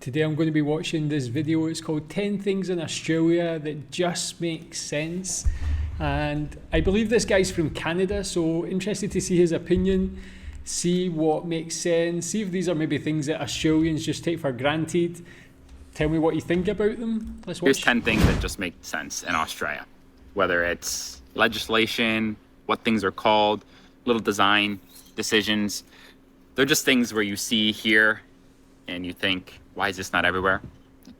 Today I'm going to be watching this video. It's called 10 Things in Australia That Just Make Sense. And I believe this guy's from Canada, so interested to see his opinion, see what makes sense, see if these are maybe things that Australians just take for granted. Tell me what you think about them. Let's watch. Here's 10 things that just make sense in Australia. Whether it's legislation, what things are called, little design decisions. They're just things where you see here and you think, why is this not everywhere?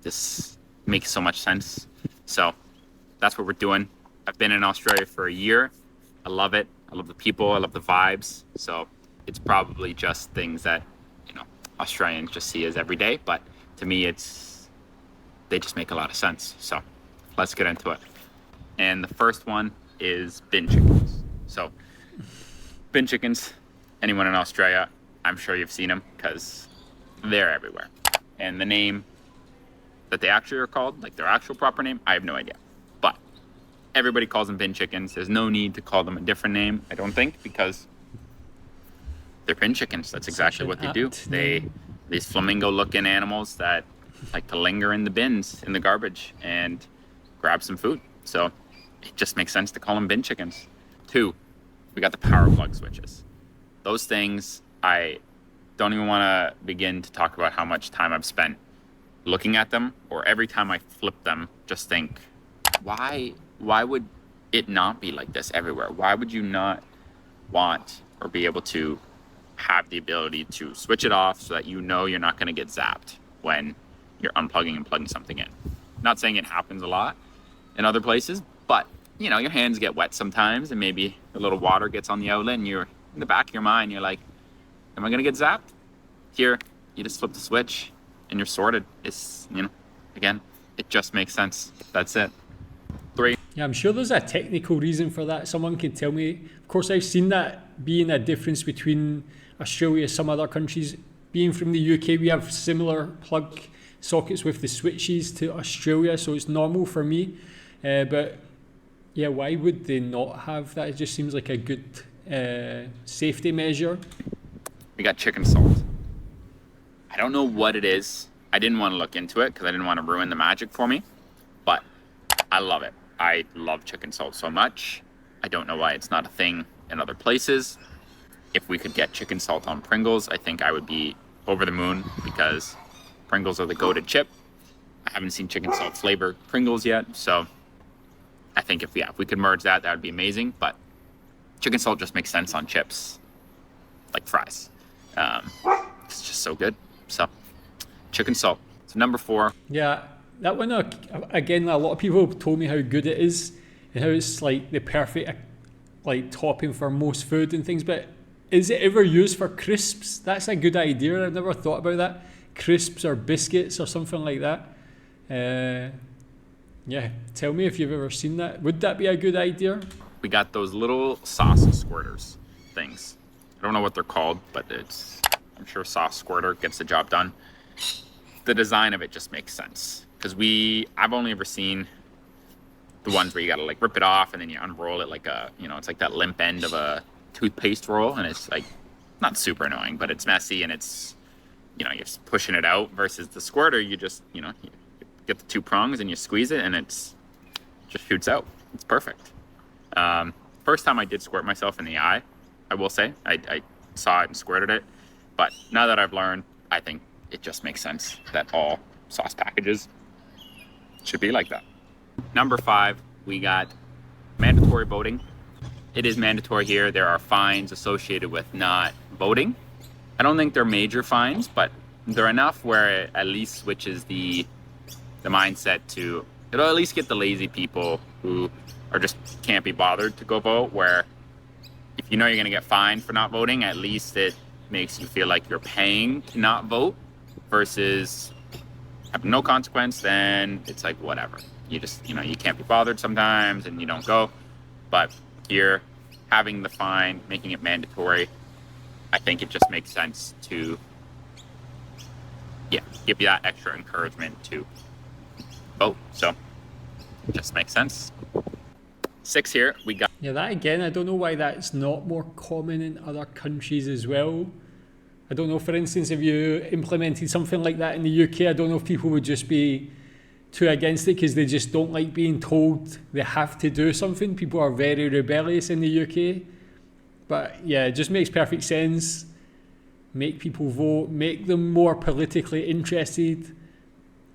This makes so much sense. So that's what we're doing. I've been in Australia for a year. I love it. I love the people. I love the vibes. So it's probably just things that, Australians just see as every day. But to me, they just make a lot of sense. So let's get into it. And the first one is bin chickens. So bin chickens, anyone in Australia, I'm sure you've seen them because they're everywhere. And the name that they actually are called, like their actual proper name, I have no idea. But everybody calls them bin chickens. There's no need to call them a different name, I don't think, because they're bin chickens. That's exactly what they do. These flamingo-looking animals that like to linger in the bins, in the garbage, and grab some food. So it just makes sense to call them bin chickens. 2, we got the power plug switches. Those things, I don't even want to begin to talk about how much time I've spent looking at them, or every time I flip them, just think, why would it not be like this everywhere? Why would you not want or be able to have the ability to switch it off so that you're not going to get zapped when you're unplugging and plugging something in? Not saying it happens a lot in other places, but your hands get wet sometimes, and maybe a little water gets on the outlet, and you're in the back of your mind, you're like, am I going to get zapped? Here, you just flip the switch and you're sorted. It's, again, it just makes sense. That's it. 3. Yeah, I'm sure there's a technical reason for that. Someone can tell me. Of course, I've seen that being a difference between Australia and some other countries. Being from the UK, we have similar plug sockets with the switches to Australia, so it's normal for me. But yeah, why would they not have that? It just seems like a good safety measure. We got chicken salt. I don't know what it is. I didn't want to look into it because I didn't want to ruin the magic for me, but I love it. I love chicken salt so much. I don't know why it's not a thing in other places. If we could get chicken salt on Pringles, I think I would be over the moon, because Pringles are the go-to chip. I haven't seen chicken salt flavored Pringles yet, so I think if we could merge that would be amazing. But chicken salt just makes sense on chips, like fries. It's just so good. So chicken salt. So number 4. Yeah, that one, again, a lot of people have told me how good it is and how it's like the perfect like topping for most food and things, but is it ever used for crisps? That's a good idea. I've never thought about that. Crisps or biscuits or something like that. Yeah, tell me if you've ever seen that. Would that be a good idea? We got those little sauce squirters things. I don't know what they're called, but I'm sure sauce squirter gets the job done. The design of it just makes sense, because I've only ever seen the ones where you gotta like rip it off and then you unroll it like it's like that limp end of a toothpaste roll, and it's like not super annoying, but it's messy, and it's you're just pushing it out, versus the squirter, you just you get the 2 prongs and you squeeze it and just shoots out. It's perfect. First time I did squirt myself in the eye, I will say I saw it and squirted it, but now that I've learned, I think it just makes sense that all sauce packages should be like that. Number 5, we got mandatory voting. It is mandatory here. There are fines associated with not voting. I don't think they're major fines, but they're enough where it at least switches the mindset to, it'll at least get the lazy people who are just can't be bothered to go vote, where if you're going to get fined for not voting, at least it makes you feel like you're paying to not vote, versus have no consequence. Then it's like, whatever. You just, you can't be bothered sometimes and you don't go. But here, having the fine, making it mandatory, I think it just makes sense to, give you that extra encouragement to vote. So it just makes sense. 6 here, we got... Yeah, that again, I don't know why that's not more common in other countries as well. I don't know, for instance, if you implemented something like that in the UK, I don't know if people would just be too against it because they just don't like being told they have to do something. People are very rebellious in the UK. But yeah, it just makes perfect sense. Make people vote, make them more politically interested,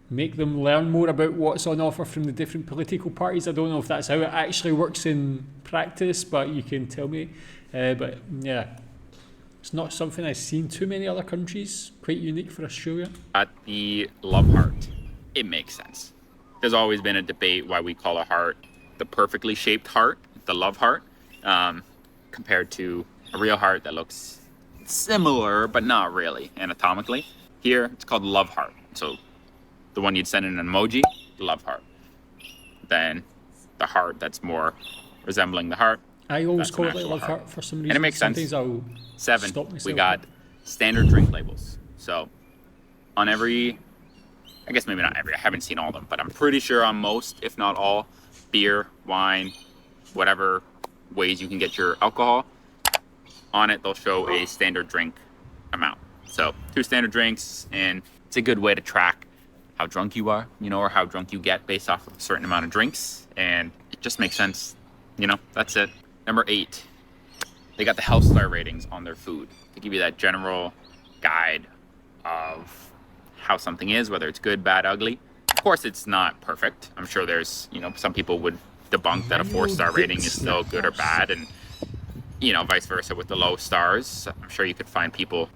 make them learn more about what's on offer from the different political parties. I don't know if that's how it actually works in practice, but you can tell me. But yeah, it's not something I've seen too many other countries. Quite unique for Australia. At the love heart, it makes sense. There's always been a debate why we call a heart the perfectly shaped heart, the love heart, compared to a real heart that looks similar, but not really anatomically. Here, it's called love heart. So the one you'd send in an emoji, love heart. Then the heart that's more resembling the heart. I always call it love heart for some reason. And it makes sense. Sometimes I'll 7, stop myself. we got standard drink labels. So on every, I guess maybe not every, I haven't seen all of them, but I'm pretty sure on most, if not all, beer, wine, whatever ways you can get your alcohol, on it they'll show a standard drink amount. So 2 standard drinks, and it's a good way to track how drunk you are, you know, or how drunk you get based off of a certain amount of drinks, and it just makes sense, you know, that's it. Number 8, they got the health star ratings on their food to give you that general guide of how something is, whether it's good, bad, ugly. Of course, it's not perfect. I'm sure there's, you know, some people would debunk that a 4-star rating is still good or bad, and, you know, vice versa with the low stars. I'm sure you could find people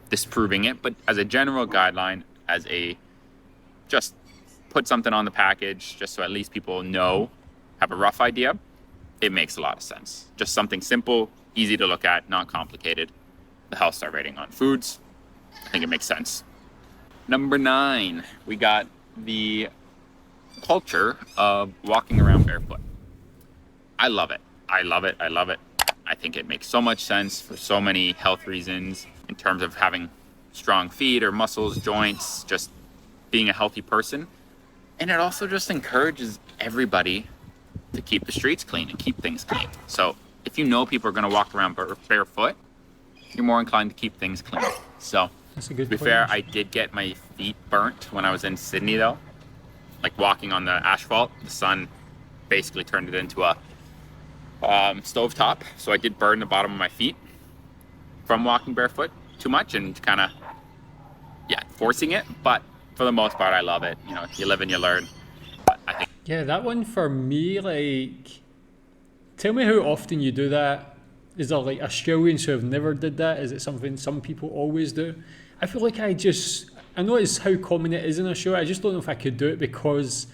disproving it, but as a general guideline, as a just put something on the package just so at least people know, have a rough idea, it makes a lot of sense. Just something simple, easy to look at, not complicated. The health star rating on foods, I think it makes sense. Number 9, we got the culture of walking around barefoot. I love it. I love it. I love it. I think it makes so much sense for so many health reasons in terms of having strong feet or muscles, joints, just being a healthy person. And it also just encourages everybody to keep the streets clean and keep things clean. So if you know people are going to walk around barefoot, you're more inclined to keep things clean. So that's a good to be point. fair, I did get my feet burnt when I was in Sydney though. Like walking on the asphalt, the sun basically turned it into a stovetop. So I did burn the bottom of my feet from walking barefoot too much and kind of, forcing it. But for the most part, I love it. You know, you live and you learn. But I think, yeah, that one for me, like, tell me how often you do that. Is there like Australians who have never did that? Is it something some people always do? I feel like I know it's how common it is in Australia. I just don't know if I could do it because,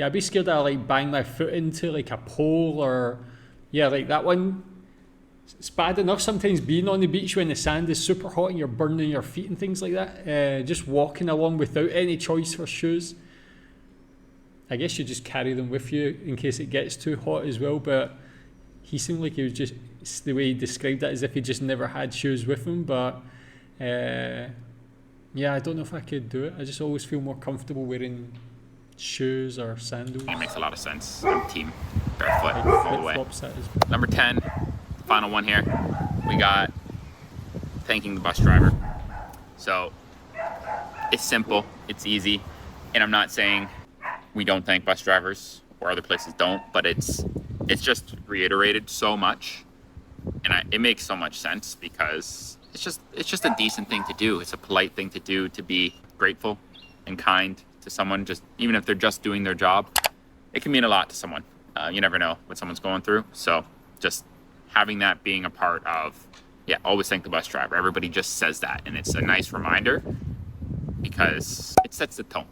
I'd be scared that I like bang my foot into like a pole or, like that one. It's bad enough sometimes being on the beach when the sand is super hot and you're burning your feet and things like that. Just walking along without any choice for shoes. I guess you just carry them with you in case it gets too hot as well. But he seemed like he was just, the way he described that, as if he just never had shoes with him. But I don't know if I could do it. I just always feel more comfortable wearing shoes or sandals. it makes a lot of sense. I'm team barefoot all the way. Flip-flops, that is. Number 10, final one here. We got thanking the bus driver. So it's simple, it's easy, and I'm not saying we don't thank bus drivers or other places don't, but it's just reiterated so much, and it makes so much sense because it's just a decent thing to do. It's a polite thing to do, to be grateful and kind to someone, just even if they're just doing their job. It can mean a lot to someone. You never know what someone's going through. So just having that being a part of, always thank the bus driver. Everybody just says that, and it's a nice reminder because it sets the tone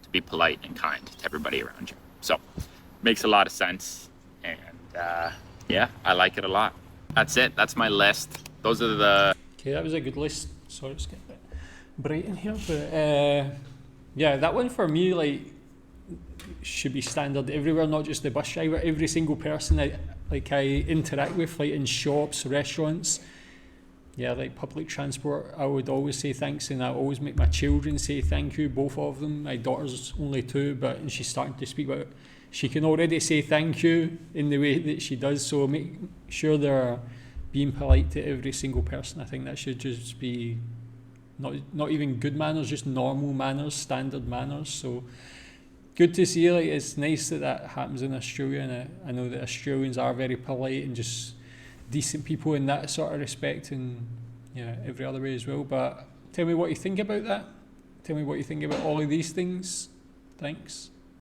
to be polite and kind to everybody around you. So makes a lot of sense, and I like it a lot. That's it. That's my list. Those are the... Okay, that was a good list. Sorry, it's getting a bit bright in here, but that one for me, like, should be standard everywhere, not just the bus driver. Every single person I interact with, like in shops, restaurants, like public transport, I would always say thanks, and I always make my children say thank you, both of them. My daughter's only 2, and she's starting to speak about it. She can already say thank you in the way that she does, so make sure they're being polite to every single person. I think that should just be not even good manners, just normal manners, standard manners. So good to see. Like, it's nice that happens in Australia, and I know that Australians are very polite and just decent people in that sort of respect, and every other way as well. But tell me what you think about that. Tell me what you think about all of these things. Thanks.